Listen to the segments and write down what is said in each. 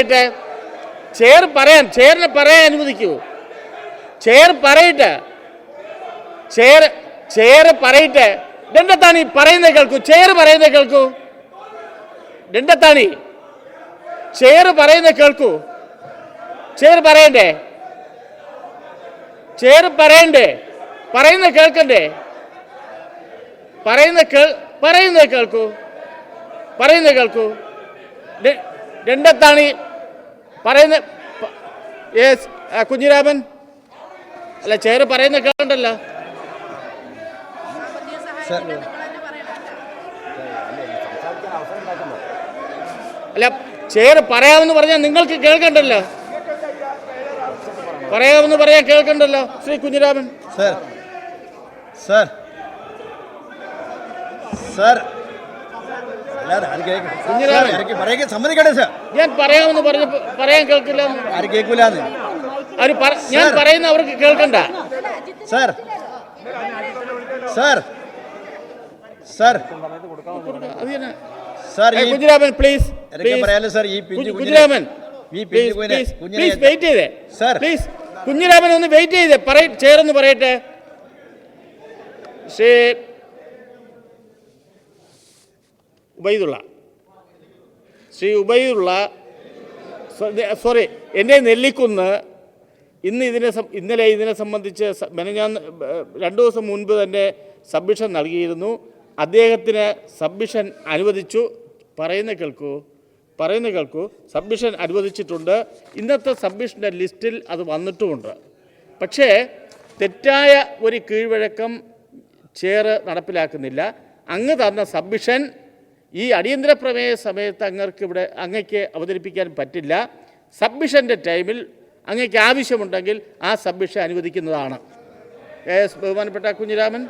പറയട്ടെ. ചെയറിനെ പറയാൻ അനുവദിക്കൂ. ചെയർ പറയട്ടെ. ചെയർ പറയട്ടെ. ദണ്ഡത്താണി പറയുന്നത് കേൾക്കൂ. ചെയർ പറയുന്നത് കേൾക്കൂ. ദണ്ഡത്താണി ചെയർ പറയുന്നത് കേൾക്കൂ. ചെയർ പറയണ്ടേ? ചെയർ പറയണ്ടേ? പറയുന്നത് കേൾക്കണ്ടേ? പറയുന്നത് കേൾക്കൂ. രണ്ടത്താണി പറയുന്ന കുഞ്ഞിരാമൻ അല്ല, ചെയർ പറയുന്ന കേൾക്കണ്ടല്ലോ. അല്ല, ചെയർ പറയാമെന്ന് പറഞ്ഞാൽ നിങ്ങൾക്ക് കേൾക്കണ്ടല്ലോ. പറയാമെന്ന് പറയാൻ കേൾക്കണ്ടല്ലോ ശ്രീ കുഞ്ഞിരാമൻ. ഞാൻ പറയാമെന്ന് പറഞ്ഞു പറയാൻ കേൾക്കില്ല. ഞാൻ പറയുന്ന അവർക്ക് കേൾക്കണ്ട. Kunhiraman please. Kunhiraman please wait ചെയ്തേ. പ്ലീസ് കുഞ്ഞിരാമൻ ഒന്ന് വെയിറ്റ് ചെയ്തേ. ചെയറൊന്ന് പറയട്ടെ. ശ്രീ ഉബൈദുള്ള സോറി, എൻ്റെ നെല്ലിക്കുന്ന് ഇന്നലെ ഇതിനെ സംബന്ധിച്ച് മെനഞ്ഞാന്ന് 2 ദിവസം മുൻപ് തന്നെ സബ്മിഷൻ നൽകിയിരുന്നു. അദ്ദേഹത്തിന് സബ്മിഷൻ അനുവദിച്ചു. പറയുന്ന കേൾക്കൂ. സബ്മിഷൻ അനുവദിച്ചിട്ടുണ്ട്. ഇന്നത്തെ സബ്മിഷൻ്റെ ലിസ്റ്റിൽ അത് വന്നിട്ടുമുണ്ട്. പക്ഷേ തെറ്റായ ഒരു കീഴ്വഴക്കം ചെയർ നടപ്പിലാക്കുന്നില്ല. അങ്ങ് തന്ന സബ്മിഷൻ ഈ അടിയന്തര പ്രമേയ സമയത്ത് അങ്ങയ്ക്ക് അവതരിപ്പിക്കാൻ പറ്റില്ല. സബ്മിഷൻ്റെ ടൈമിൽ അങ്ങയ്ക്ക് ആവശ്യമുണ്ടെങ്കിൽ ആ സബ്മിഷൻ അനുവദിക്കുന്നതാണ്. ബഹുമാനപ്പെട്ട കുഞ്ഞിരാമൻ.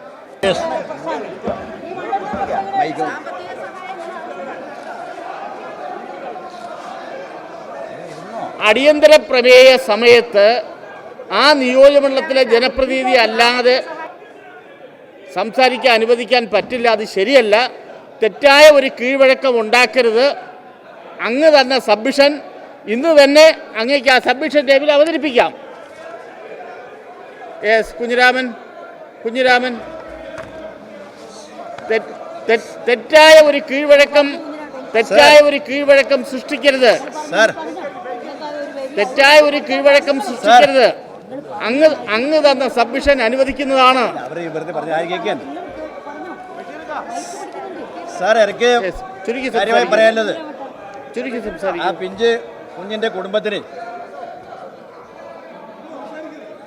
അടിയന്തര പ്രമേയ സമയത്ത് ആ നിയോജകമണ്ഡലത്തിലെ ജനപ്രതിനിധി അല്ലാതെ സംസാരിക്കാൻ അനുവദിക്കാൻ പറ്റില്ല. അത് ശരിയല്ല. തെറ്റായ ഒരു കീഴ്വഴക്കം ഉണ്ടാക്കരുത്. അങ്ങ് തന്നെ സബ്മിഷൻ ഇന്ന് തന്നെ അങ്ങേക്ക് ആ സബ്മിഷൻ ടൈമിൽ അവതരിപ്പിക്കാം. കുഞ്ഞിരാമൻ തെറ്റായ ഒരു കീഴ്വഴക്കം സൃഷ്ടിക്കരുത്. അങ്ങ് തന്ന സബ്മിഷൻ അനുവദിക്കുന്നതാണ്. കുഞ്ഞിന്റെ കുടുംബത്തിന്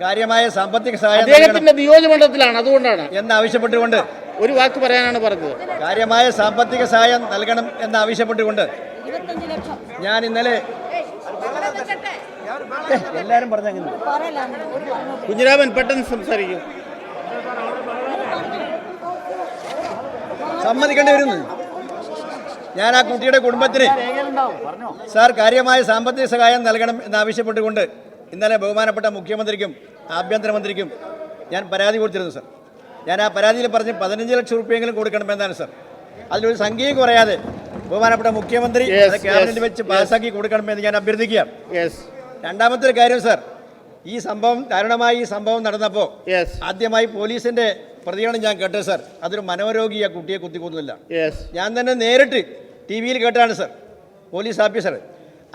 കാര്യമായ സാമ്പത്തിക സഹായം അദ്ദേഹത്തിന്റെ നിയോജകമണ്ഡലത്തിലാണ്, അതുകൊണ്ടാണ് എന്നാവശ്യപ്പെട്ടുകൊണ്ട് ഒരു വാക്ക് പറയാനാണ് പറഞ്ഞത്. കാര്യമായ സാമ്പത്തിക സഹായം നൽകണം എന്നാവശ്യപ്പെട്ടുകൊണ്ട് ഞാൻ ഇന്നലെ എല്ലാവരും പറഞ്ഞ കുഞ്ഞിരാമൻ പെട്ടെന്ന് സംസാരിക്കും. സമ്മതിക്കേണ്ടി വരുന്നു. ഞാൻ ആ കുട്ടിയുടെ കുടുംബത്തിന് കാര്യമായ സാമ്പത്തിക സഹായം നൽകണം എന്നാവശ്യപ്പെട്ടുകൊണ്ട് ഇന്നലെ ബഹുമാനപ്പെട്ട മുഖ്യമന്ത്രിക്കും ആഭ്യന്തരമന്ത്രിക്കും ഞാൻ പരാതി കൊടുത്തിരുന്നു സർ. ഞാൻ ആ പരാതിയിൽ പറഞ്ഞ് 15 ലക്ഷം രൂപയെങ്കിലും കൊടുക്കണമെന്നാണ് സർ. അതിലൊരു സംഖ്യയും കുറയാതെ ബഹുമാനപ്പെട്ട മുഖ്യമന്ത്രി ക്യാബിനറ്റിൽ വെച്ച് പാസ്സാക്കി കൊടുക്കണമെന്ന് ഞാൻ അഭ്യർത്ഥിക്കുകയാണ്. രണ്ടാമത്തെ ഒരു കാര്യം സർ, ഈ സംഭവം ദാരുണമായി ഈ സംഭവം നടന്നപ്പോൾ ആദ്യമായി പോലീസിന്റെ പ്രതികരണം ഞാൻ കേട്ടത് സർ. അതൊരു മനോരോഗിയാ കുട്ടിയെ കുത്തിക്കൊന്നുമില്ല. ഞാൻ തന്നെ നേരിട്ട് TV-യിൽ കേട്ടാണ് സർ. പോലീസ് ഓഫീസർ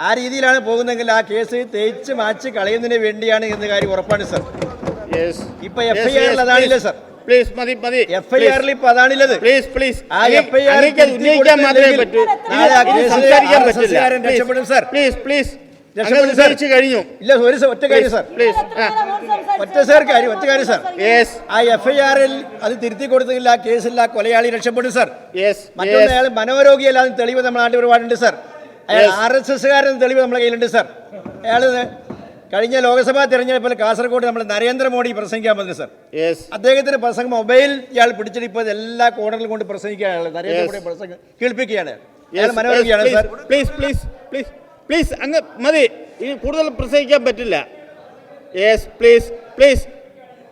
ആ രീതിയിലാണ് പോകുന്നതെങ്കിൽ ആ കേസ് തേച്ച് മാച്ച് കളയുന്നതിന് വേണ്ടിയാണ് എന്ന കാര്യം ഉറപ്പാണ് സർ. ഇപ്പൊ FIR-ൽ അതാണില്ലേ സർ? FIR-ൽ ഇപ്പൊ അതാണില്ലത്. ആ FIR രക്ഷപ്പെടും സർ. ഇല്ല, ഒറ്റ കാര്യം സർ. ഒറ്റ കാര്യം സർ. ആ FIR-ൽ അത് തിരുത്തി കൊടുത്തെങ്കിൽ ആ കേസിൽ ആ കൊലയാളി രക്ഷപ്പെടും സർ. മറ്റൊന്ന് അയാൾ മനോരോഗിയല്ലാതെ തെളിവ് നമ്മുടെ നാട്ടിൽ ഒരുപാടുണ്ട് സർ. അയാൾ RSS-കാരൻ തെളിവ് നമ്മുടെ കയ്യിലുണ്ട് സർ. അയാൾ കഴിഞ്ഞ ലോക്സഭാ തെരഞ്ഞെടുപ്പിൽ കാസർഗോഡ് നമ്മൾ നരേന്ദ്രമോദി പ്രസംഗിക്കാൻ വന്നു സർ. അദ്ദേഹത്തിന്റെ പ്രസംഗം മൊബൈൽ ഇയാൾ പിടിച്ചിട്ട് ഇപ്പോൾ എല്ലാ കോണറിലും കൊണ്ട് പ്രസംഗിക്കുകയാണ്. നരേന്ദ്രമോദി പ്രസംഗം കേൾപ്പിക്കുകയാണ്. അയാൾ മനോരോഗിയാണ് സർ. പ്ലീസ് അങ്ങ് മതി. ഇനി കൂടുതൽ പ്രസംഗിക്കാൻ പറ്റില്ല.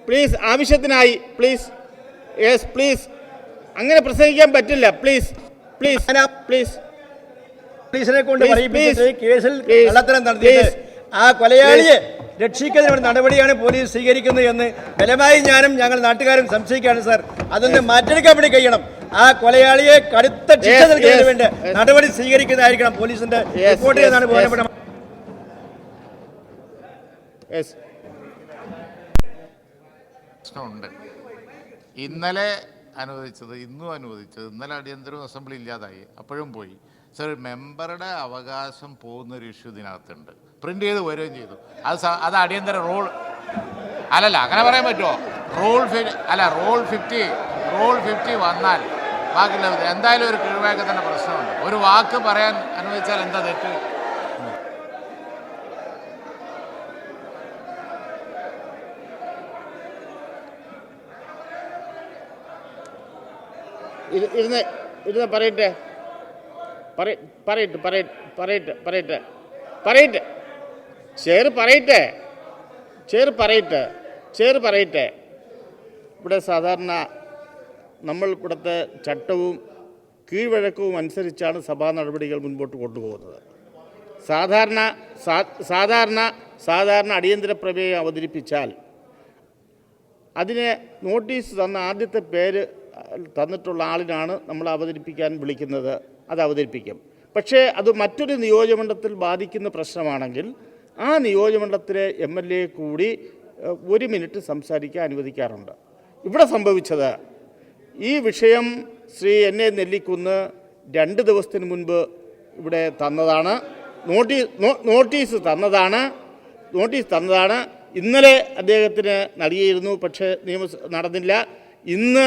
പ്ലീസ് ആവശ്യത്തിനായി പ്ലീസ് അങ്ങനെ പ്രസംഗിക്കാൻ പറ്റില്ല. പ്ലീസ് പോലീസിനെ കൊണ്ട് പറയിപ്പിച്ചിട്ട് കേസിൽ കള്ളത്തരം നടത്തിയിട്ട് ആ കൊലയാളിയെ രക്ഷിക്കുന്നതിനുള്ള നടപടിയാണ് പോലീസ് സ്വീകരിക്കുന്നത് എന്ന് ബലമായി ഞാനും ഞങ്ങൾ നാട്ടുകാരും സംശയിക്കുകയാണ് സാർ. അതൊന്ന് മാറ്റിയെടുക്കാൻ വേണ്ടി കഴിയണം. ആ കൊലയാളിയെ കടുത്ത ശിക്ഷ നൽകുന്നതിന് വേണ്ടി നടപടി സ്വീകരിക്കുന്നതായിരിക്കണം പോലീസിന്റെ റിപ്പോർട്ട് എന്നാണ് ബോധപ്പെട്ട. പ്രശ്നമുണ്ട്. ഇന്നലെ അനുവദിച്ചത് ഇന്നും അനുവദിച്ചത് ഇന്നലെ അടിയന്തര അസംബ്ലി ഇല്ലാതായി, അപ്പോഴും പോയി. സർ, മെമ്പറുടെ അവകാശം പോകുന്നൊരു ഇഷ്യൂ ഇതിനകത്തുണ്ട്. പ്രിന്റ് ചെയ്ത് വരികയും ചെയ്തു. അത് അടിയന്തര റൂൾ അല്ലല്ല, അങ്ങനെ പറയാൻ പറ്റുമോ? റൂൾ 50 വന്നാൽ ബാക്കിയുള്ള എന്തായാലും ഒരു കീഴ്വഴക്കത്തിൻ്റെ പ്രശ്നമുണ്ട്. ഒരു വാക്ക് പറയാൻ അനുവദിച്ചാൽ എന്താ തെറ്റ്? ഇരുന്ന് പറയട്ടെ പറയട്ടെ. ഇവിടെ സാധാരണ നമ്മൾ ഇവിടുത്തെ ചട്ടവും കീഴ്വഴക്കവും അനുസരിച്ചാണ് സഭാ നടപടികൾ മുൻപോട്ട് കൊണ്ടുപോകുന്നത്. സാധാരണ അടിയന്തര പ്രമേയം അവതരിപ്പിച്ചാൽ അതിന് നോട്ടീസ് തന്ന ആദ്യത്തെ പേര് തന്നിട്ടുള്ള ആളിനാണ് നമ്മൾ അവതരിപ്പിക്കാൻ വിളിക്കുന്നത്. അത് അവതരിപ്പിക്കും. പക്ഷേ അത് മറ്റൊരു നിയോജകമണ്ഡലത്തിൽ ബാധിക്കുന്ന പ്രശ്നമാണെങ്കിൽ ആ നിയോജകമണ്ഡലത്തിലെ MLA കൂടി 1 മിനിറ്റ് സംസാരിക്കാൻ അനുവദിക്കാറുണ്ട്. ഇവിടെ സംഭവിച്ചത് ഈ വിഷയം ശ്രീ NA നെല്ലിക്കുന്ന് 2 ദിവസത്തിന് മുൻപ് ഇവിടെ തന്നതാണ്. നോട്ടീസ് തന്നതാണ്. ഇന്നലെ അദ്ദേഹത്തിന് നൽകിയിരുന്നു, പക്ഷേ നടന്നില്ല. ഇന്ന്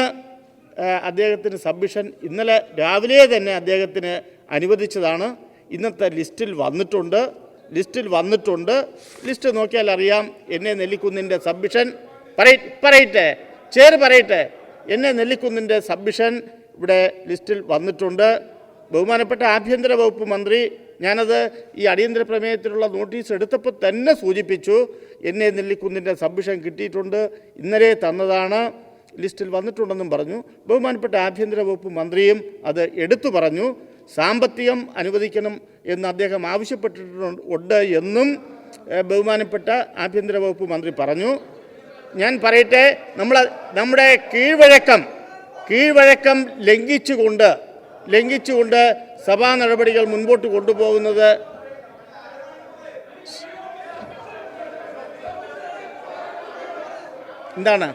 അദ്ദേഹത്തിന് സബ്മിഷൻ ഇന്നലെ രാവിലെ തന്നെ അദ്ദേഹത്തിന് അനുവദിച്ചതാണ്. ഇന്നത്തെ ലിസ്റ്റിൽ വന്നിട്ടുണ്ട്. ലിസ്റ്റ് നോക്കിയാൽ അറിയാം. NA നെല്ലിക്കുന്നിൻ്റെ സബ്മിഷൻ പറയട്ടെ NA നെല്ലിക്കുന്നിൻ്റെ സബ്മിഷൻ ഇവിടെ ലിസ്റ്റിൽ വന്നിട്ടുണ്ട്. ബഹുമാനപ്പെട്ട ആഭ്യന്തര വകുപ്പ് മന്ത്രി, ഞാനത് ഈ അടിയന്തര പ്രമേയത്തിലുള്ള നോട്ടീസ് എടുത്തപ്പോൾ തന്നെ സൂചിപ്പിച്ചു. NA നെല്ലിക്കുന്നിൻ്റെ സബ്മിഷൻ കിട്ടിയിട്ടുണ്ട്, ഇന്നലെ തന്നതാണ്, ലിസ്റ്റിൽ വന്നിട്ടുണ്ടെന്നും പറഞ്ഞു. ബഹുമാനപ്പെട്ട ആഭ്യന്തര വകുപ്പ് മന്ത്രിയും അത് എടുത്തു പറഞ്ഞു. സാമ്പത്തികം അനുവദിക്കണം എന്ന് അദ്ദേഹം ആവശ്യപ്പെട്ടിട്ടുണ്ട് എന്നും ബഹുമാനപ്പെട്ട ആഭ്യന്തര വകുപ്പ് മന്ത്രി പറഞ്ഞു. ഞാൻ പറയട്ടെ, നമ്മുടെ കീഴ്വഴക്കം ലംഘിച്ചുകൊണ്ട് സഭാ നടപടികൾ മുൻപോട്ട് കൊണ്ടുപോകുന്നത് എന്താണ്?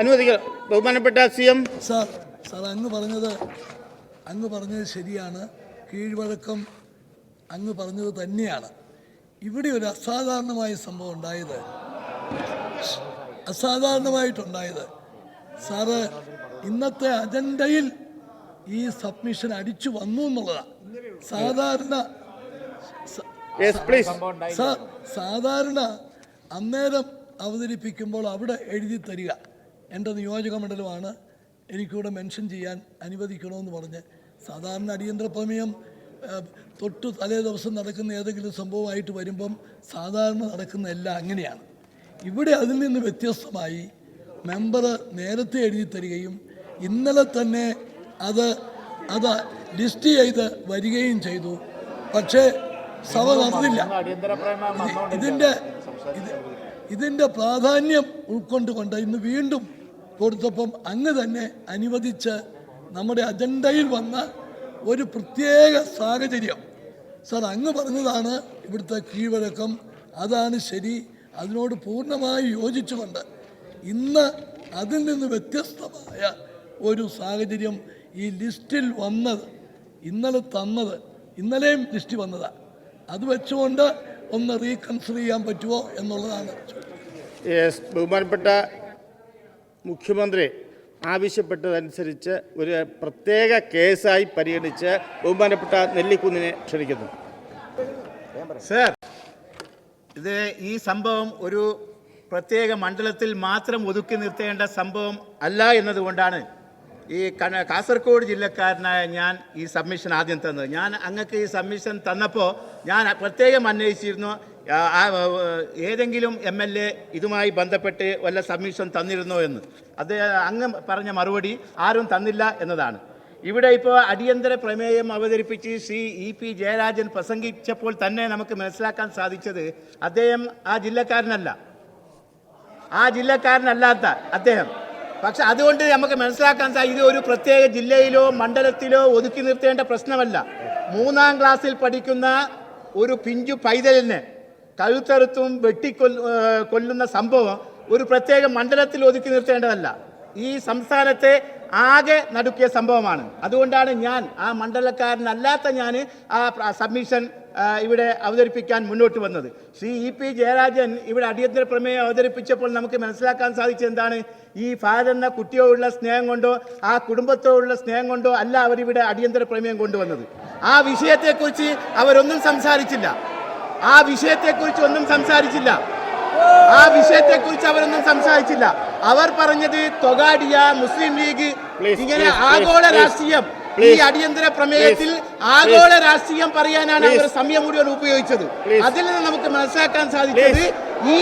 അനുവദിക്കുക. ബഹുമാനപ്പെട്ട CM സാർ അങ്ങ് പറഞ്ഞത് ശരിയാണ്. കീഴ്വഴക്കം അങ്ങ് പറഞ്ഞത് തന്നെയാണ്. ഇവിടെ ഒരു അസാധാരണമായ സംഭവം അസാധാരണമായിട്ടുണ്ടായത് സാറ് ഇന്നത്തെ അജണ്ടയിൽ ഈ സബ്മിഷൻ അടിച്ചു വന്നു എന്നുള്ളതാണ്. സാധാരണ അന്നേരം അവതരിപ്പിക്കുമ്പോൾ അവിടെ എഴുതി തരിക, എൻ്റെ നിയോജക മണ്ഡലമാണ്, എനിക്കിവിടെ മെൻഷൻ ചെയ്യാൻ അനുവദിക്കണമെന്ന് പറഞ്ഞ്. സാധാരണ അടിയന്തര പ്രമേയം തൊട്ട് തലേ ദിവസം നടക്കുന്ന ഏതെങ്കിലും സംഭവമായിട്ട് വരുമ്പം സാധാരണ നടക്കുന്ന എല്ലാം അങ്ങനെയാണ്. ഇവിടെ അതിൽ നിന്ന് വ്യത്യസ്തമായി മെമ്പർ നേരത്തെ എഴുതി തരികയും ഇന്നലെ തന്നെ അത് ലിസ്റ്റ് ചെയ്ത് വരികയും ചെയ്തു. പക്ഷേ സഭ നടന്നില്ല. ഇതിൻ്റെ പ്രാധാന്യം ഉൾക്കൊണ്ടുകൊണ്ട് ഇന്ന് വീണ്ടും കൊടുത്തപ്പം അങ്ങ് തന്നെ അനുവദിച്ച് നമ്മുടെ അജണ്ടയിൽ വന്ന ഒരു പ്രത്യേക സാഹചര്യം. സാർ അങ്ങ് പറഞ്ഞതാണ് ഇവിടുത്തെ കീഴ്വഴക്കം, അതാണ് ശരി, അതിനോട് പൂർണ്ണമായി യോജിച്ചുകൊണ്ട് ഇന്ന് അതിൽ നിന്ന് വ്യത്യസ്തമായ ഒരു സാഹചര്യം ഈ ലിസ്റ്റിൽ വന്നത്, ഇന്നലെയും ലിസ്റ്റ് വന്നതാണ്. അത് വെച്ചുകൊണ്ട് ഒന്ന് റീകൺസിഡർ ചെയ്യാൻ പറ്റുമോ എന്നുള്ളതാണ്. ബഹുമാനപ്പെട്ട മുഖ്യമന്ത്രി ആവശ്യപ്പെട്ടതനുസരിച്ച് ഒരു പ്രത്യേക കേസായി പരിഗണിച്ച് ബഹുമാനപ്പെട്ട നെല്ലിക്കുന്നിനെ ക്ഷണിക്കുന്നു. സർ, ഈ സംഭവം ഒരു പ്രത്യേക മണ്ഡലത്തിൽ മാത്രം ഒതുക്കി നിർത്തേണ്ട സംഭവം അല്ല എന്നതുകൊണ്ടാണ് ഈ കാസർഗോഡ് ജില്ലക്കാരനായ ഞാൻ ഈ സബ്മിഷൻ ആദ്യം തന്നത്. ഞാൻ അങ്ങക്ക് ഈ സബ്മിഷൻ തന്നപ്പോൾ ഞാൻ പ്രത്യേകം അന്വേഷിച്ചിരുന്നു ഏതെങ്കിലും MLA ഇതുമായി ബന്ധപ്പെട്ട് വല്ല സബ്മിഷൻ തന്നിരുന്നോ എന്ന് അങ്ങ് പറഞ്ഞ മറുപടി ആരും തന്നില്ല എന്നതാണ്. ഇവിടെ ഇപ്പോൾ അടിയന്തര പ്രമേയം അവതരിപ്പിച്ച് ശ്രീ EP ജയരാജൻ പ്രസംഗിച്ചപ്പോൾ തന്നെ നമുക്ക് മനസ്സിലാക്കാൻ സാധിച്ചത് അദ്ദേഹം ആ ജില്ലക്കാരനല്ലാത്ത അദ്ദേഹം. പക്ഷെ അതുകൊണ്ട് നമുക്ക് മനസ്സിലാക്കാൻ സാധിക്കും ഇത് ഒരു പ്രത്യേക ജില്ലയിലോ മണ്ഡലത്തിലോ ഒതുക്കി നിർത്തേണ്ട പ്രശ്നമല്ല. 3ാം ക്ലാസ്സിൽ പഠിക്കുന്ന ഒരു പിഞ്ചു പൈതലിനെ കഴുത്തറുത്തും കൊല്ലുന്ന സംഭവം ഒരു പ്രത്യേക മണ്ഡലത്തിൽ ഒതുക്കി നിർത്തേണ്ടതല്ല. ഈ സംസ്ഥാനത്തെ ആകെ നടുക്കിയ സംഭവമാണ്. അതുകൊണ്ടാണ് ഞാൻ ആ മണ്ഡലക്കാരനല്ലാത്ത ഞാൻ ആ സബ്മിഷൻ ഇവിടെ അവതരിപ്പിക്കാൻ മുന്നോട്ട് വന്നത്. ശ്രീ EP ജയരാജൻ ഇവിടെ അടിയന്തര പ്രമേയം അവതരിപ്പിച്ചപ്പോൾ നമുക്ക് മനസ്സിലാക്കാൻ സാധിച്ചത് എന്താണ്? ഈ ഫഹദ് എന്ന കുട്ടിയോടുള്ള സ്നേഹം കൊണ്ടോ ആ കുടുംബത്തോടുള്ള സ്നേഹം കൊണ്ടോ അല്ല അവരിവിടെ അടിയന്തര പ്രമേയം കൊണ്ടുവന്നത്. ആ വിഷയത്തെക്കുറിച്ച് അവരൊന്നും സംസാരിച്ചില്ല. അവരൊന്നും സംസാരിച്ചില്ല. അവർ പറഞ്ഞത് തൊഗാഡിയ, മുസ്ലിം ലീഗ്, ഇങ്ങനെ ആഗോള രാഷ്ട്രീയം, ഈ അടിയന്തര പ്രമേയത്തിൽ ആഗോള രാഷ്ട്രീയം പറയാനാണ് അവർ സമയം മുഴുവൻ ഉപയോഗിച്ചത്. അതിൽ നിന്ന് നമുക്ക് മനസ്സിലാക്കാൻ സാധിച്ചത് ഈ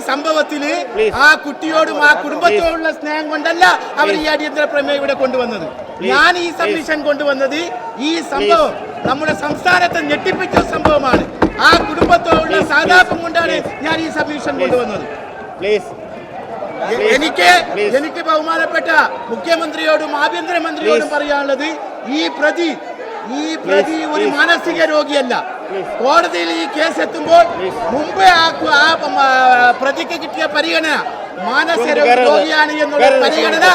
സംഭവത്തിൽ ആ കുട്ടിയോടും ആ കുടുംബത്തോടുള്ള സ്നേഹം കൊണ്ടല്ല അവർ ഈ അടിയന്തര പ്രമേയം ഇവിടെ കൊണ്ടുവന്നത്. ഞാൻ ഈ സബ്മിഷൻ കൊണ്ടുവന്നത് ഈ സംഭവം നമ്മുടെ സംസ്ഥാനത്തെ ഞെട്ടിപ്പിച്ച സംഭവമാണ്. ആ കുടുംബത്തോടുള്ള സഹതാപം കൊണ്ടാണ് ഞാൻ ഈ സബ്മിഷൻ കൊണ്ടുവന്നത്. എനിക്ക് ബഹുമാനപ്പെട്ട മുഖ്യമന്ത്രിയോടും ആഭ്യന്തരമന്ത്രിയോടും പറയാനുള്ളത്, ഈ പ്രതി ഒരു മാനസിക രോഗിയല്ല. കോടതിയിൽ ഈ കേസ് എത്തുമ്പോൾ മുമ്പേ ആ പ്രതിക്ക് കിട്ടിയ പരിഗണന മാനസിക രോഗിയാണ് എന്നുള്ള പരിഗണന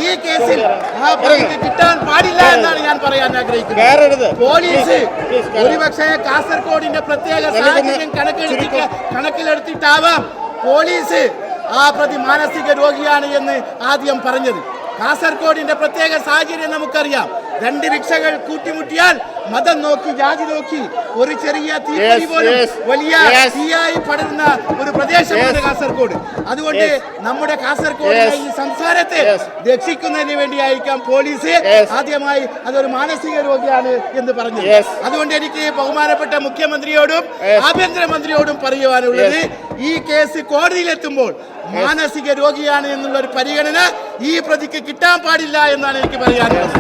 ഈ കേസിൽ ആ പ്രതിക്ക് കിട്ടാൻ പാടില്ല എന്നാണ് ഞാൻ പറയാൻ ആഗ്രഹിക്കുന്നത്. പോലീസ് ഒരുപക്ഷെ കാസർഗോഡിന്റെ പ്രത്യേക സാഹചര്യം കണക്കിലെടുത്തിട്ടാവാം പോലീസ് ആ പ്രതി മാനസിക രോഗിയാണ് എന്ന് ആദ്യം പറഞ്ഞത്. കാസർഗോഡിന്റെ പ്രത്യേക സാഹചര്യം നമുക്കറിയാം. 2 റിക്ഷകൾ കൂട്ടിമുട്ടിയാൽ മതം നോക്കി, ജാതി നോക്കി ഒരു ചെറിയ തീപ്പൊരി പോലും വലിയ തീയായി പടരുന്ന ഒരു പ്രദേശമാണ് കാസർഗോഡ്. അതുകൊണ്ട് നമ്മുടെ കാസർഗോഡിനെ, ഈ സംസ്ഥാനത്തെ രക്ഷിക്കുന്നതിന് വേണ്ടിയായിരിക്കാം പോലീസ് ആദ്യമായി അതൊരു മാനസിക രോഗിയാണ് എന്ന് പറഞ്ഞു. അതുകൊണ്ട് എനിക്ക് ബഹുമാനപ്പെട്ട മുഖ്യമന്ത്രിയോടും ആഭ്യന്തരമന്ത്രിയോടും പറയുവാനുള്ളത്, ഈ കേസ് കോടതിയിലെത്തുമ്പോൾ മാനസിക രോഗിയാണ് എന്നുള്ള ഒരു പരിഗണന ഈ പ്രതിക്ക് കിട്ടാൻ പാടില്ല എന്നാണ് എനിക്ക് പറയാനുള്ളത്.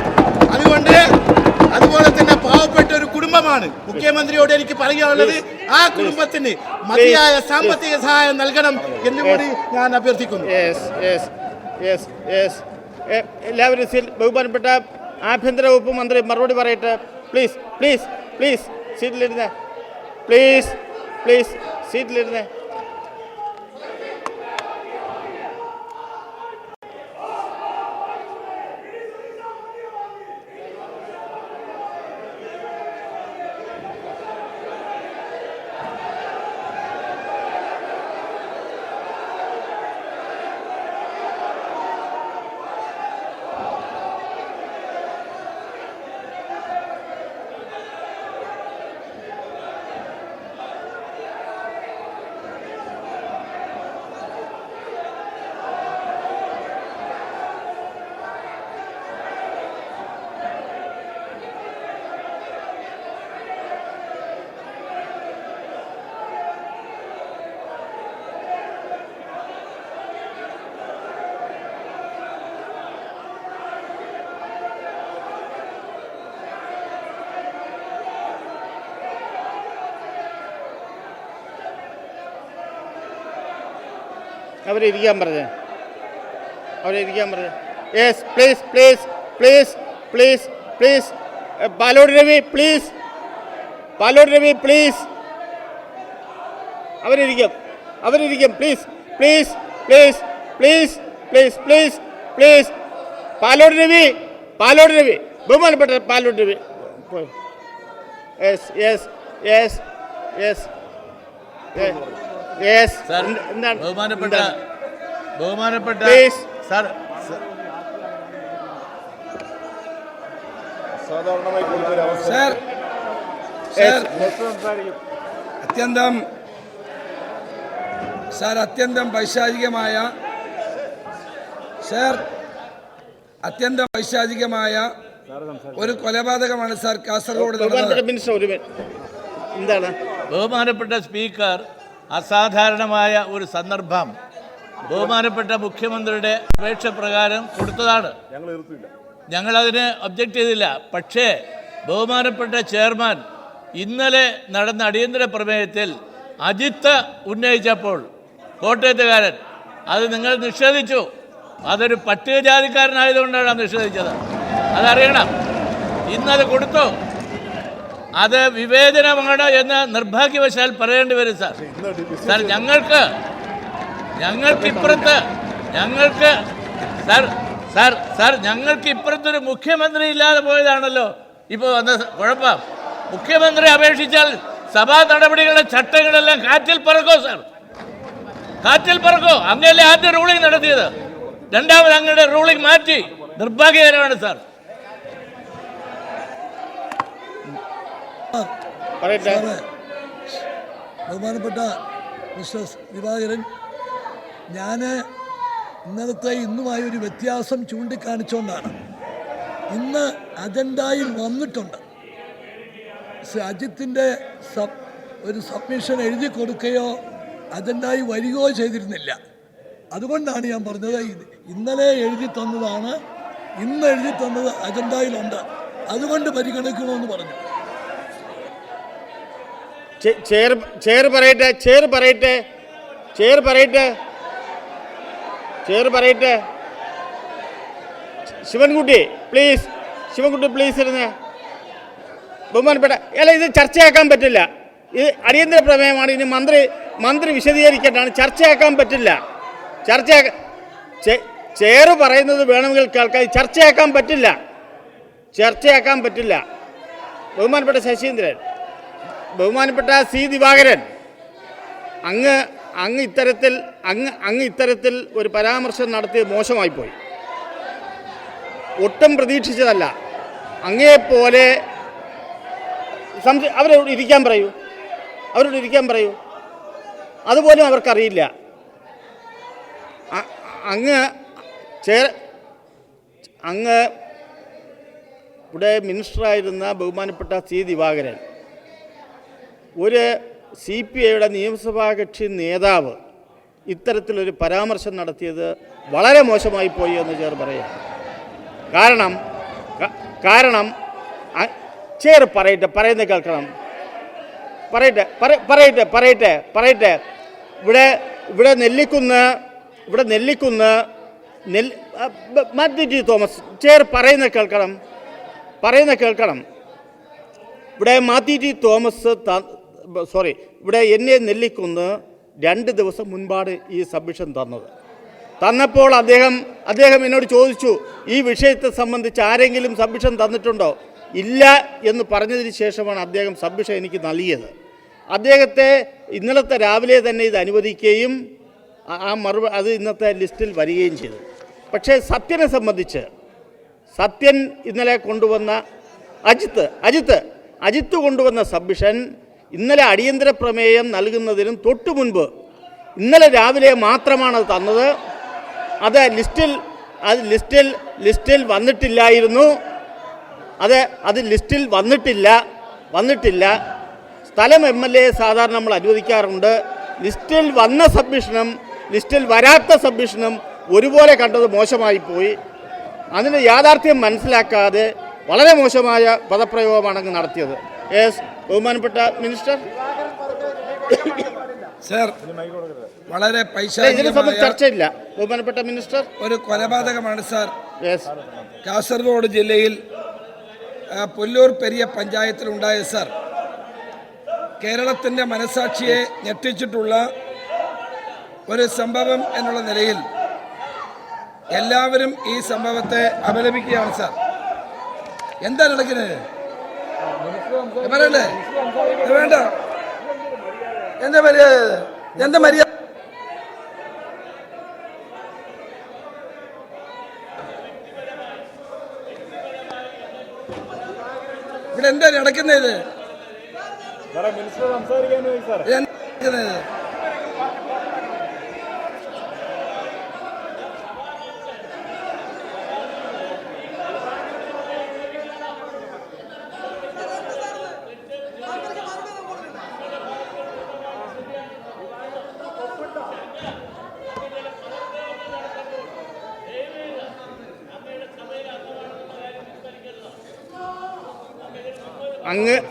അതുപോലെ തന്നെ പാവപ്പെട്ട ഒരു കുടുംബമാണ്. മുഖ്യമന്ത്രിയോട് എനിക്ക് പറയാനുള്ളത്, ആ കുടുംബത്തിന് മതിയായ സാമ്പത്തിക സഹായം നൽകണം എന്നുകൂടി ഞാൻ അഭ്യർത്ഥിക്കുന്നു. എല്ലാവരും ബഹുമാനപ്പെട്ട ആഭ്യന്തര വകുപ്പ് മന്ത്രി മറുപടി പറയട്ടെ. പ്ലീസ് സീറ്റിലിരുന്നേ. പ്ലീസ് സീറ്റിലിരുന്നേ. അവരിരിക്കാൻ പറഞ്ഞേ. Yes please Palode Ravi please. അവരിരിക്കും പ്ലീസ്. പാലോട് രവി ബഹുമാനപ്പെട്ട പാലോട് രവി. ബഹുമാനപ്പെട്ട സാർ, അത്യന്തം പൈശാചികമായ ഒരു കൊലപാതകമാണ് സാർ കാസർഗോഡ് നടന്നത്. എന്താണ് ബഹുമാനപ്പെട്ട സ്പീക്കർ അസാധാരണമായ ഒരു സന്ദർഭം ബഹുമാനപ്പെട്ട മുഖ്യമന്ത്രിയുടെ അപേക്ഷ പ്രകാരം കൊടുത്തതാണ്. ഞങ്ങളതിന് ഒബ്ജക്റ്റ് ചെയ്തില്ല. പക്ഷേ ബഹുമാനപ്പെട്ട ചെയർമാൻ ഇന്നലെ നടന്ന അടിയന്തര പ്രമേയത്തിൽ അജിത്ത് ഉന്നയിച്ചപ്പോൾ കോട്ടയത്തുകാരൻ അത് നിങ്ങൾ നിഷേധിച്ചു. അതൊരു പട്ടികജാതിക്കാരനായതുകൊണ്ടാണ് നിഷേധിച്ചത്. അതറിയണം. ഇന്നത് കൊടുത്തു. അത് വിവേചനമാണ് എന്ന് നിർഭാഗ്യവശാൽ പറയേണ്ടി വരും സാർ. സാർ ഞങ്ങൾക്ക് ഇപ്പുറത്തൊരു മുഖ്യമന്ത്രി ഇല്ലാതെ പോയതാണല്ലോ ഇപ്പോൾ വന്ന കുഴപ്പം. മുഖ്യമന്ത്രി അപേക്ഷിച്ചാൽ സഭാ നടപടികളുടെ ചട്ടങ്ങളെല്ലാം കാറ്റിൽ പറക്കോ സാർ, കാറ്റിൽ പറക്കോ. അങ്ങനെയല്ലേ ആദ്യ റൂളിംഗ് നടത്തിയത്. രണ്ടാമത് അങ്ങയുടെ റൂളിംഗ് മാറ്റി. നിർഭാഗ്യകരമാണ് സാർ. ബഹുമാനപ്പെട്ട മിസ്റ്റർ ദിവാകരൻ, ഞാൻ ഇന്നലത്തെ ഇന്നുമായി ഒരു വ്യത്യാസം ചൂണ്ടിക്കാണിച്ചുകൊണ്ടാണ്. ഇന്ന് അജണ്ടയിൽ വന്നിട്ടുണ്ട്. അജിത്തിൻ്റെ ഒരു സബ്മിഷൻ എഴുതി കൊടുക്കുകയോ അജണ്ടയിൽ വരികയോ ചെയ്തിരുന്നില്ല. അതുകൊണ്ടാണ് ഞാൻ പറഞ്ഞത് ഇന്നലെ എഴുതി തന്നതാണ്, ഇന്ന് എഴുതി തന്നത് അജണ്ടയിലുണ്ട്, അതുകൊണ്ട് പരിഗണിക്കണമെന്ന് പറഞ്ഞു. ചെയർ പറയട്ടെ. ശിവൻകുട്ടി പ്ലീസ് ഇരുന്ന്. ബഹുമാനപ്പെട്ട അല്ല, ഇത് ചർച്ചയാക്കാൻ പറ്റില്ല. ഇത് അടിയന്തര പ്രമേയമാണ്. ഇനി മന്ത്രി വിശദീകരിക്കേണ്ടതാണ്. ചർച്ചയാക്കാൻ പറ്റില്ല. ചെയർ പറയുന്നത് വേണമെങ്കിൽ കേൾക്കാം. ചർച്ചയാക്കാൻ പറ്റില്ല. ബഹുമാനപ്പെട്ട ശശീന്ദ്രൻ, ബഹുമാനപ്പെട്ട സി ദിവാകരൻ, അങ്ങ് ഇത്തരത്തിൽ ഒരു പരാമർശം നടത്തിയത് മോശമായിപ്പോയി. ഒട്ടും പ്രതീക്ഷിച്ചതല്ല. അങ്ങേപ്പോലെ അവരോട് ഇരിക്കാൻ പറയൂ. അതുപോലും അവർക്കറിയില്ല. അങ്ങ് ഇവിടെ മിനിസ്റ്ററായിരുന്ന ബഹുമാനപ്പെട്ട സി ദിവാകരൻ, ഒരു CPIയുടെ നിയമസഭാ കക്ഷി നേതാവ് ഇത്തരത്തിലൊരു പരാമർശം നടത്തിയത് വളരെ മോശമായി പോയി എന്ന് ചെയർ പറയാം. കാരണം ചെയർ പറയുന്നത് കേൾക്കണം. പറയട്ടെ. ഇവിടെ നെല്ലിക്കുന്ന് മാത്യു ടി തോമസ്, ചെയർ പറയുന്നത് കേൾക്കണം. ഇവിടെ മാത്യു ടി തോമസ് ഇവിടെ എന്നെ നെല്ലിക്കുന്ന് 2 ദിവസം മുൻപാണ് ഈ സബ്മിഷൻ തന്നപ്പോൾ അദ്ദേഹം എന്നോട് ചോദിച്ചു, ഈ വിഷയത്തെ സംബന്ധിച്ച് ആരെങ്കിലും സബ്മിഷൻ തന്നിട്ടുണ്ടോ? ഇല്ല എന്ന് പറഞ്ഞതിന് ശേഷമാണ് അദ്ദേഹം സബ്മിഷൻ എനിക്ക് നൽകിയത്. അദ്ദേഹത്തെ ഇന്നലത്തെ രാവിലെ തന്നെ ഇത് അനുവദിക്കുകയും അത് ഇന്നത്തെ ലിസ്റ്റിൽ വരികയും ചെയ്തു. പക്ഷേ സത്യനെ സംബന്ധിച്ച് ഇന്നലെ കൊണ്ടുവന്ന അജിത്ത് കൊണ്ടുവന്ന സബ്മിഷൻ ഇന്നലെ അടിയന്തര പ്രമേയം നൽകുന്നതിനും തൊട്ടു മുൻപ് ഇന്നലെ രാവിലെ മാത്രമാണ് അത് തന്നത്. അത് ലിസ്റ്റിൽ വന്നിട്ടില്ലായിരുന്നു. അത് ലിസ്റ്റിൽ വന്നിട്ടില്ല. സ്ഥലം MLA സാധാരണ നമ്മൾ അനുവദിക്കാറുണ്ട്. ലിസ്റ്റിൽ വന്ന സബ്മിഷനും ലിസ്റ്റിൽ വരാത്ത സബ്മിഷനും ഒരുപോലെ കണ്ടത് മോശമായി പോയി. അതിന് യാഥാർത്ഥ്യം മനസ്സിലാക്കാതെ വളരെ മോശമായ പദപ്രയോഗമാണ് അങ്ങ് നടത്തിയത്. ബഹുമാനപ്പെട്ട മിനിസ്റ്റർ, സർ, വളരെ ചർച്ചയില്ല. ബഹുമാനപ്പെട്ട മിനിസ്റ്റർ, ഒരു കൊലപാതകമാണ് സാർ. കാസർഗോഡ് ജില്ലയിൽ പുല്ലൂർ പെരിയ പഞ്ചായത്തിലുണ്ടായത് സാർ. കേരളത്തിൻ്റെ മനസാക്ഷിയെ ഞെട്ടിച്ചിട്ടുള്ള ഒരു സംഭവം എന്നുള്ള നിലയിൽ എല്ലാവരും ഈ സംഭവത്തെ അപലപിക്കുകയാണ് സാർ. എന്താ നടക്കുന്നത്? പറയണ്ടേ? വേണ്ട. എന്താ മര്യാദ? ഇവിടെ എന്താ നടക്കുന്നത്?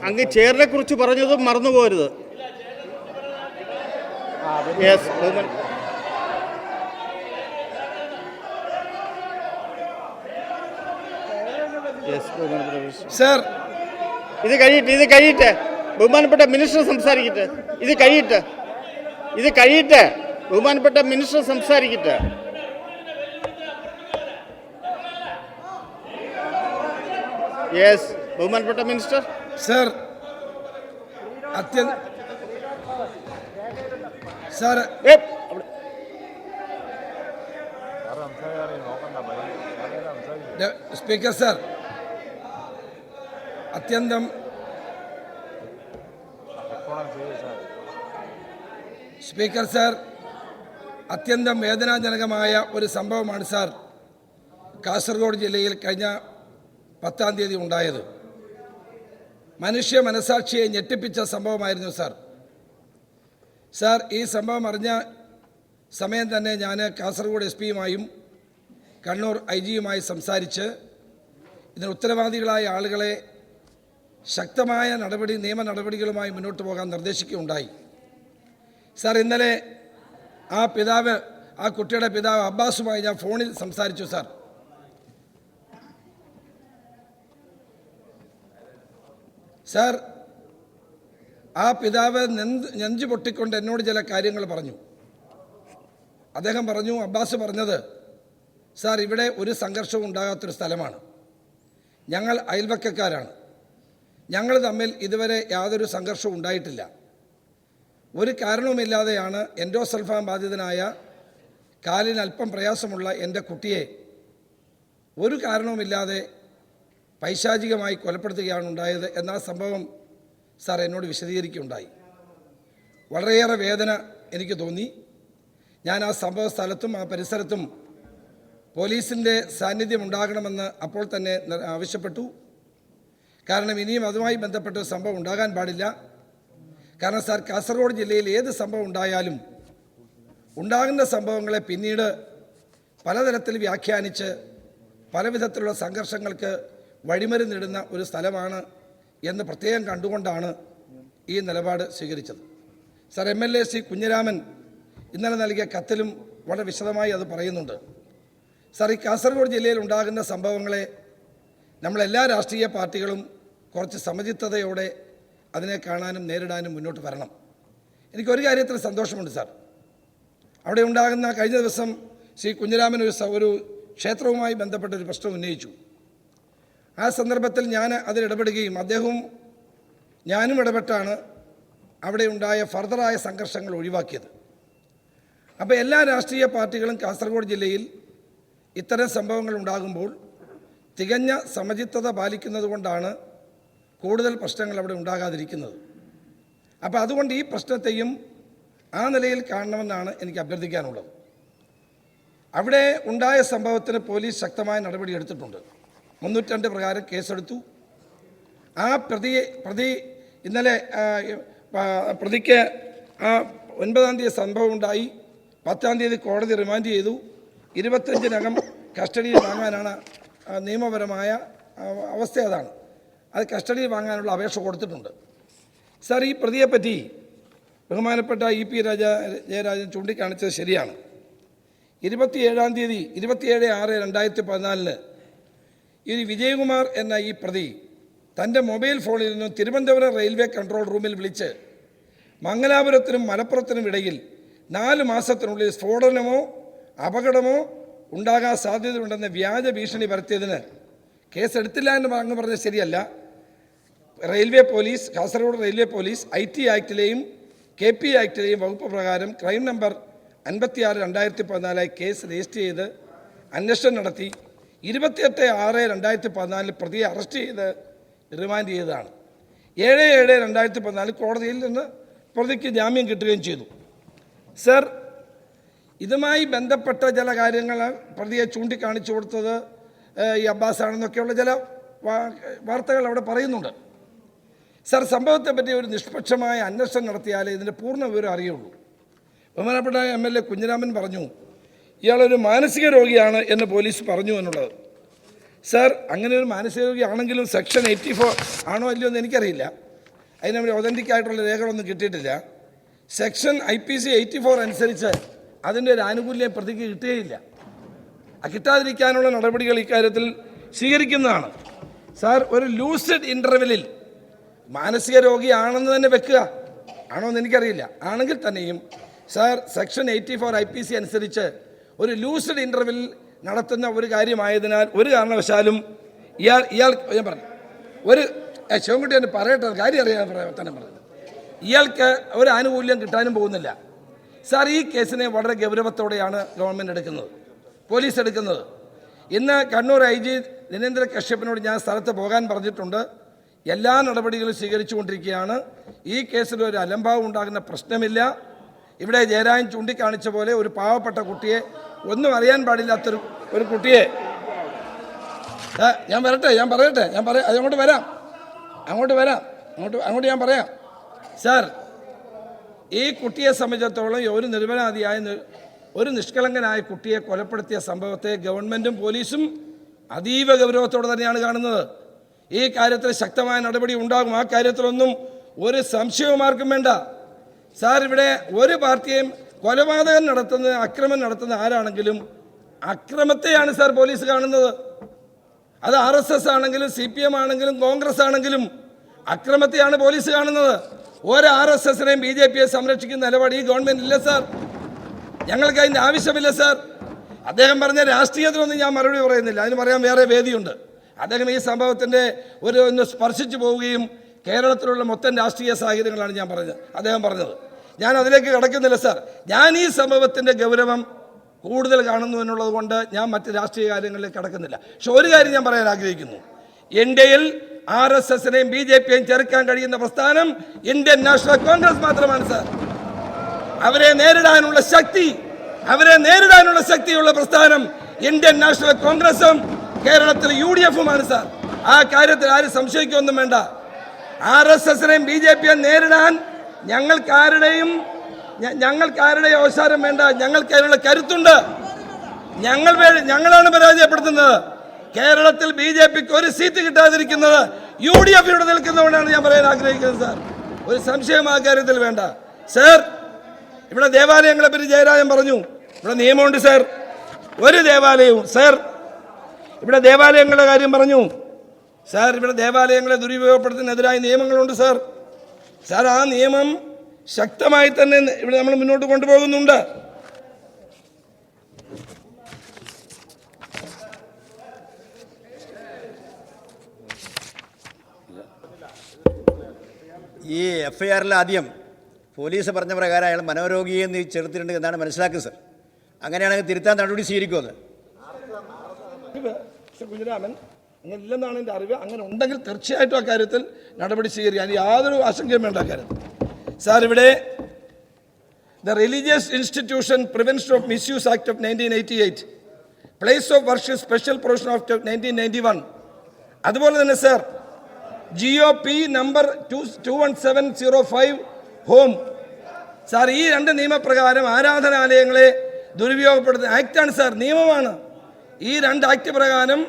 അങ്ങ് ചെയറിനെ കുറിച്ച് പറഞ്ഞതും മറന്നു പോകരുത്. യെസ് സർ ഇത് കഴിയട്ടെ ബഹുമാനപ്പെട്ട മിനിസ്റ്റർ സംസാരിക്കട്ടെ. ഇത് കഴിയട്ടെ ബഹുമാനപ്പെട്ട മിനിസ്റ്റർ സംസാരിക്കട്ടെ. യെസ് ബഹുമാനപ്പെട്ട minister. Sir sir speaker sir അത്യന്തം വേദനാജനകമായ ഒരു സംഭവമാണ് സാർ കാസർഗോഡ് ജില്ലയിൽ കഴിഞ്ഞ 10-ാം തീയതി ഉണ്ടായത്. മനുഷ്യ മനസാക്ഷിയെ ഞെട്ടിപ്പിച്ച സംഭവമായിരുന്നു സാർ. ഈ സംഭവം അറിഞ്ഞ സമയം തന്നെ ഞാൻ കാസർഗോഡ് SP-യുമായും കണ്ണൂർ IG-യുമായി സംസാരിച്ച് ഇതിന് ഉത്തരവാദികളായ ആളുകളെ ശക്തമായ നിയമ നടപടികളുമായി മുന്നോട്ട് പോകാൻ നിർദ്ദേശിക്കുകയുണ്ടായി. സാർ ഇന്നലെ ആ കുട്ടിയുടെ പിതാവ് അബ്ബാസുമായി ഞാൻ ഫോണിൽ സംസാരിച്ചു സാർ. ആ പിതാവ് നെഞ്ചു പൊട്ടിക്കൊണ്ട് എന്നോട് ചില കാര്യങ്ങൾ പറഞ്ഞു. അദ്ദേഹം പറഞ്ഞു, അബ്ബാസ് പറഞ്ഞത്, സാർ ഇവിടെ ഒരു സംഘർഷവും ഉണ്ടാകാത്തൊരു സ്ഥലമാണ്, ഞങ്ങൾ അയൽവക്കക്കാരാണ്, ഞങ്ങൾ തമ്മിൽ ഇതുവരെ യാതൊരു സംഘർഷവും ഉണ്ടായിട്ടില്ല. ഒരു കാരണവുമില്ലാതെയാണ് എൻഡോസൾഫാൻ ബാധിതനായ കാലിന് അല്പം പ്രയാസമുള്ള എൻ്റെ കുട്ടിയെ ഒരു കാരണവുമില്ലാതെ പൈശാചികമായി കൊലപ്പെടുത്തുകയാണ് ഉണ്ടായത് എന്ന സംഭവം സാർ എന്നോട് വിശദീകരിക്കുകയുണ്ടായി. വളരെയേറെ വേദന എനിക്ക് തോന്നി. ഞാൻ ആ സംഭവ സ്ഥലത്തും ആ പരിസരത്തും പോലീസിൻ്റെ സാന്നിധ്യം ഉണ്ടാകണമെന്ന് അപ്പോൾ തന്നെ ആവശ്യപ്പെട്ടു. കാരണം ഇനിയും അതുമായി ബന്ധപ്പെട്ട സംഭവം ഉണ്ടാകാൻ പാടില്ല. കാരണം സാർ കാസർഗോഡ് ജില്ലയിൽ ഏത് സംഭവം ഉണ്ടായാലും ഉണ്ടാകുന്ന സംഭവങ്ങളെ പിന്നീട് പലതരത്തിൽ വ്യാഖ്യാനിച്ച് പല വിധത്തിലുള്ള സംഘർഷങ്ങൾക്ക് വഴിമരുന്നിടുന്ന ഒരു സ്ഥലമാണ് എന്ന് പ്രത്യേകം കണ്ടുകൊണ്ടാണ് ഈ നിലപാട് സ്വീകരിച്ചത്. സാർ MLA ശ്രീ കുഞ്ഞിരാമൻ ഇന്നലെ നൽകിയ കത്തിലും വളരെ വിശദമായി അത് പറയുന്നുണ്ട്. സാർ ഈ കാസർഗോഡ് ജില്ലയിൽ ഉണ്ടാകുന്ന സംഭവങ്ങളെ നമ്മളെല്ലാ രാഷ്ട്രീയ പാർട്ടികളും കുറച്ച് സമചിത്തതയോടെ അതിനെ കാണാനും നേരിടാനും മുന്നോട്ട് വരണം. എനിക്കൊരു കാര്യത്തിൽ സന്തോഷമുണ്ട് സാർ. അവിടെ ഉണ്ടാകുന്ന കഴിഞ്ഞ ദിവസം ശ്രീ കുഞ്ഞിരാമൻ ഒരു ക്ഷേത്രവുമായി ബന്ധപ്പെട്ടൊരു പ്രശ്നം ഉന്നയിച്ചു. ആ സന്ദർഭത്തിൽ ഞാൻ അതിലിടപെടുകയും അദ്ദേഹവും ഞാനും ഇടപെട്ടാണ് അവിടെ ഉണ്ടായ ഫർദറായ സംഘർഷങ്ങൾ ഒഴിവാക്കിയത്. അപ്പോൾ എല്ലാ രാഷ്ട്രീയ പാർട്ടികളും കാസർഗോഡ് ജില്ലയിൽ ഇത്തരം സംഭവങ്ങൾ ഉണ്ടാകുമ്പോൾ തികഞ്ഞ സമചിത്തത പാലിക്കുന്നത് കൊണ്ടാണ് കൂടുതൽ പ്രശ്നങ്ങൾ അവിടെ ഉണ്ടാകാതിരിക്കുന്നത്. അപ്പോൾ അതുകൊണ്ട് ഈ പ്രശ്നത്തെയും ആ നിലയിൽ കാണണമെന്നാണ് എനിക്ക് അഭ്യർത്ഥിക്കാനുള്ളത്. അവിടെ ഉണ്ടായ സംഭവത്തിന് പോലീസ് ശക്തമായ നടപടിയെടുത്തിട്ടുണ്ട്. 302 പ്രകാരം കേസെടുത്തു. ആ പ്രതി ഇന്നലെ പ്രതിക്ക് 9-ാം തീയതി സംഭവം ഉണ്ടായി, 10-ാം തീയതി കോടതി റിമാൻഡ് ചെയ്തു. 25-നകം കസ്റ്റഡിയിൽ വാങ്ങാനാണ് നിയമപരമായ അവസ്ഥ. അതാണ് അത് കസ്റ്റഡിയിൽ വാങ്ങാനുള്ള അപേക്ഷ കൊടുത്തിട്ടുണ്ട്. സാർ ഈ പ്രതിയെപ്പറ്റി ബഹുമാനപ്പെട്ട EP ജയരാജൻ ചൂണ്ടിക്കാണിച്ചത് ശരിയാണ്. 27-ാം തീയതി 27/6/2014 ഈ വിജയകുമാർ എന്ന ഈ പ്രതി തൻ്റെ മൊബൈൽ ഫോണിൽ നിന്നും തിരുവനന്തപുരം റെയിൽവേ കൺട്രോൾ റൂമിൽ വിളിച്ച് മംഗലാപുരത്തിനും മലപ്പുറത്തിനും ഇടയിൽ 4 മാസത്തിനുള്ളിൽ സ്ഫോടനമോ അപകടമോ ഉണ്ടാകാൻ സാധ്യതയുണ്ടെന്ന് വ്യാജ ഭീഷണി പരത്തിയതിന് കേസെടുത്തില്ല എന്ന് അങ്ങ് പറഞ്ഞത് ശരിയല്ല. Railway police, Kasaragod railway police IT ആക്ടിലെയും KP ആക്ടിലെയും വകുപ്പ് പ്രകാരം ക്രൈം നമ്പർ 56/2014 കേസ് രജിസ്റ്റർ ചെയ്ത് അന്വേഷണം നടത്തി 28/6/2014 പ്രതിയെ അറസ്റ്റ് ചെയ്ത് റിമാൻഡ് ചെയ്തതാണ്. 7/7/2014 കോടതിയിൽ നിന്ന് പ്രതിക്ക് ജാമ്യം കിട്ടുകയും ചെയ്തു. സർ, ഇതുമായി ബന്ധപ്പെട്ട ചില കാര്യങ്ങൾ പ്രതിയെ ചൂണ്ടിക്കാണിച്ചു കൊടുത്തത് ഈ അബ്ബാസാണെന്നൊക്കെയുള്ള ചില വാർത്തകൾ അവിടെ പറയുന്നുണ്ട്. സർ, സംഭവത്തെപ്പറ്റി ഒരു നിഷ്പക്ഷമായ അന്വേഷണം നടത്തിയാലേ ഇതിൻ്റെ പൂർണ്ണ വിവരം അറിയുള്ളൂ. ബഹുമാനപ്പെട്ട MLA കുഞ്ഞിരാമൻ പറഞ്ഞു ഇയാളൊരു മാനസിക രോഗിയാണ് എന്ന് പോലീസ് പറഞ്ഞു എന്നുള്ളത്. സാർ അങ്ങനെ ഒരു മാനസിക രോഗിയാണെങ്കിലും സെക്ഷൻ 84 ആണോ അല്ലയോ എന്ന് എനിക്കറിയില്ല. അതിന് ഒതൻറ്റിക് ആയിട്ടുള്ള രേഖകളൊന്നും കിട്ടിയിട്ടില്ല. സെക്ഷൻ IPC 84 അനുസരിച്ച് അതിൻ്റെ ഒരു ആനുകൂല്യം പ്രതിക്ക് കിട്ടുകയില്ല. കിട്ടാതിരിക്കാനുള്ള നടപടികൾ ഇക്കാര്യത്തിൽ സ്വീകരിക്കുന്നതാണ്. സാർ, ഒരു ലൂസിഡ് ഇൻ്റർവെല്ലിൽ മാനസിക രോഗിയാണെന്ന് തന്നെ വെക്കുക, ആണോ എന്ന് എനിക്കറിയില്ല. ആണെങ്കിൽ തന്നെയും സാർ, സെക്ഷൻ 84 IPC അനുസരിച്ച് ഒരു ലൂസിഡ് ഇൻ്റർവെൽ നടത്തുന്ന ഒരു കാര്യമായതിനാൽ ഒരു കാരണവശാലും ഇയാൾ ഞാൻ പറഞ്ഞു ഒരു ശിവൻകുട്ടി എന്ന് പറയട്ടെ, കാര്യം അറിയാൻ തന്നെ പറഞ്ഞത്, ഇയാൾക്ക് ഒരു ആനുകൂല്യം കിട്ടാനും പോകുന്നില്ല. സാർ, ഈ കേസിനെ വളരെ ഗൗരവത്തോടെയാണ് ഗവൺമെൻറ് എടുക്കുന്നത്, പോലീസ് എടുക്കുന്നത്. ഇന്ന് കണ്ണൂർ IG ദിനേന്ദ്ര കശ്യപിനോട് ഞാൻ സ്ഥലത്ത് പോകാൻ പറഞ്ഞിട്ടുണ്ട്. എല്ലാ നടപടികളും സ്വീകരിച്ചുകൊണ്ടിരിക്കുകയാണ്. ഈ കേസിൽ ഒരു അലംഭാവം ഉണ്ടാകുന്ന പ്രശ്നമില്ല. ഇവിടെ ജയരാജൻ ചൂണ്ടിക്കാണിച്ച പോലെ ഒരു പാവപ്പെട്ട കുട്ടിയെ, ഒന്നും അറിയാൻ പാടില്ലാത്തൊരു കുട്ടിയെ, ഞാൻ പറയട്ടെ അങ്ങോട്ട് വരാം അങ്ങോട്ട് ഞാൻ പറയാം. സാർ, ഈ കുട്ടിയെ സംബന്ധിച്ചിടത്തോളം ഒരു നിരപരാധിയായ ഒരു നിഷ്കളങ്കനായ കുട്ടിയെ കൊലപ്പെടുത്തിയ സംഭവത്തെ ഗവൺമെൻറ്റും പോലീസും അതീവ ഗൗരവത്തോടെ തന്നെയാണ് കാണുന്നത്. ഈ കാര്യത്തിൽ ശക്തമായ നടപടി ഉണ്ടാകും. ആ കാര്യത്തിലൊന്നും ഒരു സംശയവും ആർക്കും വേണ്ട. സാർ, ഇവിടെ ഒരു പാർട്ടിയെയും കൊലപാതകം നടത്തുന്ന, അക്രമം നടത്തുന്ന ആരാണെങ്കിലും അക്രമത്തെയാണ് സാർ പോലീസ് കാണുന്നത്. അത് RSS ആണെങ്കിലും CPM ആണെങ്കിലും കോൺഗ്രസ് ആണെങ്കിലും അക്രമത്തെയാണ് പോലീസ് കാണുന്നത്. ഒരു RSSനെയും BJPയെ സംരക്ഷിക്കുന്ന നിലപാട് ഈ ഗവൺമെൻറ് ഇല്ല സാർ. ഞങ്ങൾക്ക് അതിൻ്റെ ആവശ്യമില്ല സാർ. അദ്ദേഹം പറഞ്ഞ രാഷ്ട്രീയത്തിനൊന്നും ഞാൻ മറുപടി പറയുന്നില്ല, അതിന് പറയാൻ വേറെ വേദിയുണ്ട്. അദ്ദേഹം ഈ സംഭവത്തിൻ്റെ ഒന്ന് സ്പർശിച്ചു പോവുകയും കേരളത്തിലുള്ള മൊത്തം രാഷ്ട്രീയ സാഹചര്യങ്ങളാണ് അദ്ദേഹം പറഞ്ഞത്. ഞാൻ അതിലേക്ക് കടക്കുന്നില്ല സാർ. ഞാൻ ഈ സംഭവത്തിൻ്റെ ഗൗരവം കൂടുതൽ കാണുന്നു എന്നുള്ളത് കൊണ്ട് ഞാൻ മറ്റ് രാഷ്ട്രീയ കാര്യങ്ങളിലേക്ക് കടക്കുന്നില്ല. പക്ഷെ ഒരു കാര്യം ഞാൻ പറയാൻ ആഗ്രഹിക്കുന്നു. ഇന്ത്യയിൽ RSSനെയും BJPയെയും ചെറുക്കാൻ കഴിയുന്ന പ്രസ്ഥാനം ഇന്ത്യൻ നാഷണൽ കോൺഗ്രസ് മാത്രമാണ് സാർ. അവരെ നേരിടാനുള്ള ശക്തിയുള്ള പ്രസ്ഥാനം ഇന്ത്യൻ നാഷണൽ കോൺഗ്രസും കേരളത്തിൽ UDFുമാണ് സാർ. ആ കാര്യത്തിൽ ആരും സംശയിക്കൊന്നും വേണ്ട. RSSനെയും BJPയെയും നേരിടാൻ ഞങ്ങൾക്കാരുടെയും അവസരം വേണ്ട. ഞങ്ങൾക്ക് അതിനുള്ള കരുത്തുണ്ട്. ഞങ്ങളാണ് പരാജയപ്പെടുത്തുന്നത്. കേരളത്തിൽ BJPക്ക് ഒരു സീറ്റ് കിട്ടാതിരിക്കുന്നത് UDF ഇവിടെ നിൽക്കുന്നതുകൊണ്ടാണ് ഞാൻ പറയാൻ ആഗ്രഹിക്കുന്നത് സാർ. ഒരു സംശയം ആ കാര്യത്തിൽ വേണ്ട സാർ. ഇവിടെ ദേവാലയങ്ങളെ പറ്റി ജയരാജൻ പറഞ്ഞു. ഇവിടെ നിയമമുണ്ട് സാർ. ഒരു ദേവാലയവും സാർ, ഇവിടെ ദേവാലയങ്ങളുടെ കാര്യം പറഞ്ഞു സാർ. ഇവിടെ ദേവാലയങ്ങളെ ദുരുപയോഗപ്പെടുത്തുന്നതിനെതിരായ നിയമങ്ങളുണ്ട് സാർ. സാർ, ആ നിയമം ശക്തമായി തന്നെ ഇവിടെ നമ്മൾ മുന്നോട്ട് കൊണ്ടുപോകുന്നുണ്ട്. ഈ FIRൽ ആദ്യം പോലീസ് പറഞ്ഞ പ്രകാരം അയാൾ മനോരോഗിയെ ചേർത്തിട്ടുണ്ട് എന്നാണ് മനസ്സിലാക്കുന്നത് സാർ. അങ്ങനെയാണെങ്കിൽ തിരുത്താൻ നടപടി സ്വീകരിക്കുമത്? കുഞ്ഞിരാമൻ അങ്ങനെ ഇല്ലെന്നാണ് എൻ്റെ അറിവ്. അങ്ങനെ ഉണ്ടെങ്കിൽ തീർച്ചയായിട്ടും ആ കാര്യത്തിൽ നടപടി സ്വീകരിക്കാൻ യാതൊരു ആശങ്കയും വേണ്ട കാര്യത്തിൽ. സാർ, ഇവിടെ the religious institution prevention of misuse act of 1988, place of worship special provision of 1991, അതുപോലെ തന്നെ sir GOP number 21705 home sir, ഈ രണ്ട് നിയമപ്രകാരം ആരാധനാലയങ്ങളെ ദുരുപയോഗപ്പെടുത്തുന്ന ആക്റ്റാണ് സാർ, നിയമമാണ്. ഈ രണ്ട് ആക്ട് പ്രകാരം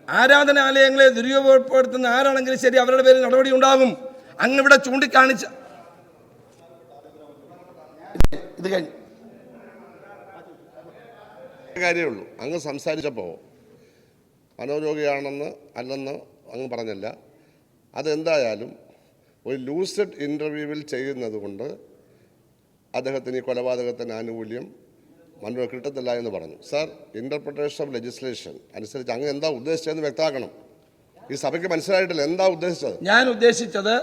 ആരാധനാലയങ്ങളെ ദുരുപയോഗപ്പെടുത്തുന്ന ആരാണെങ്കിലും ശരി അവരുടെ പേരിൽ നടപടി ഉണ്ടാകും. അങ്ങ് ഇവിടെ ചൂണ്ടിക്കാണിച്ച ഇത് കഴിഞ്ഞു കാര്യമുള്ളൂ. അങ്ങ് സംസാരിച്ചപ്പോൾ മനോരോഗിയാണെന്ന് അല്ലെന്ന് അങ്ങ് പറഞ്ഞല്ല. അതെന്തായാലും ഒരു ലൂസിഡ് ഇൻ്റർവ്യൂവിൽ ചെയ്യുന്നത് കൊണ്ട് അദ്ദേഹത്തിന് ഈ കൊലപാതകത്തിന് ആനുകൂല്യം കിട്ടത്തില്ല എന്ന് പറഞ്ഞു. സാർ, ഇൻ്റർപ്രിട്ടേഷൻ ഓഫ് ലെജിസ്ലേഷൻ അനുസരിച്ച് അങ്ങ് എന്താ ഉദ്ദേശിച്ചതെന്ന് വ്യക്തമാക്കണം. ഈ സഭയ്ക്ക് മനസ്സിലായിട്ടില്ല എന്താ ഉദ്ദേശിച്ചത്. ഞാൻ ഉദ്ദേശിച്ചത്